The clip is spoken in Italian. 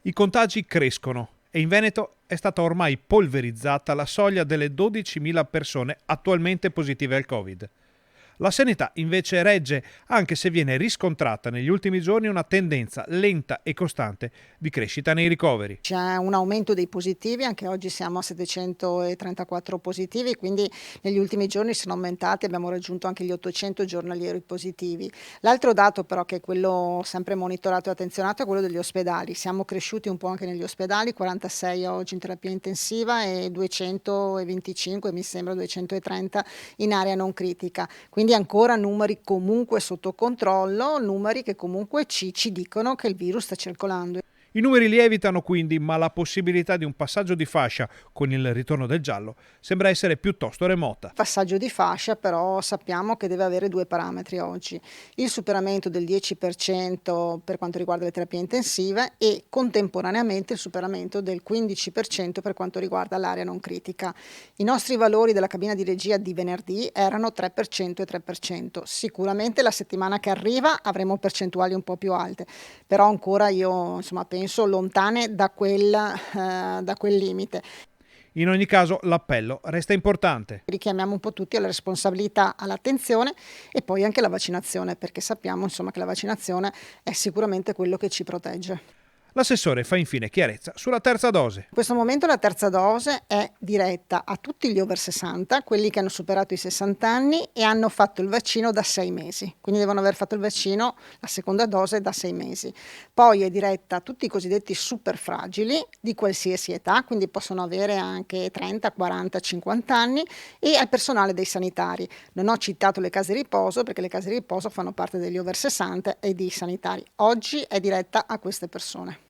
I contagi crescono e in Veneto è stata ormai polverizzata la soglia delle 12.000 persone attualmente positive al Covid. La sanità invece regge, anche se viene riscontrata negli ultimi giorni una tendenza lenta e costante di crescita nei ricoveri. C'è un aumento dei positivi, anche oggi siamo a 734 positivi, quindi negli ultimi giorni sono aumentati, abbiamo raggiunto anche gli 800 giornalieri positivi. L'altro dato però, che è quello sempre monitorato e attenzionato, è quello degli ospedali. Siamo cresciuti un po' anche negli ospedali, 46 oggi in terapia intensiva e 225, mi sembra 230 in area non critica. Quindi ancora numeri comunque sotto controllo, numeri che comunque ci dicono che il virus sta circolando. I numeri lievitano quindi, ma la possibilità di un passaggio di fascia con il ritorno del giallo sembra essere piuttosto remota. Passaggio di fascia, però sappiamo che deve avere due parametri oggi: il superamento del 10% per quanto riguarda le terapie intensive e contemporaneamente il superamento del 15% per quanto riguarda l'area non critica. I nostri valori della cabina di regia di venerdì erano 3% e 3%. Sicuramente la settimana che arriva avremo percentuali un po' più alte, però ancora io penso lontane da quel limite. In ogni caso l'appello resta importante. Richiamiamo un po' tutti alla responsabilità, all'attenzione e poi anche alla vaccinazione, perché sappiamo che la vaccinazione è sicuramente quello che ci protegge. L'assessore fa infine chiarezza sulla terza dose. In questo momento la terza dose è diretta a tutti gli over 60, quelli che hanno superato i 60 anni e hanno fatto il vaccino da 6 mesi, quindi devono aver fatto il vaccino, la seconda dose, da 6 mesi. Poi è diretta a tutti i cosiddetti super fragili di qualsiasi età, quindi possono avere anche 30, 40, 50 anni, e al personale dei sanitari. Non ho citato le case riposo perché le case riposo fanno parte degli over 60 e dei sanitari. Oggi è diretta a queste persone.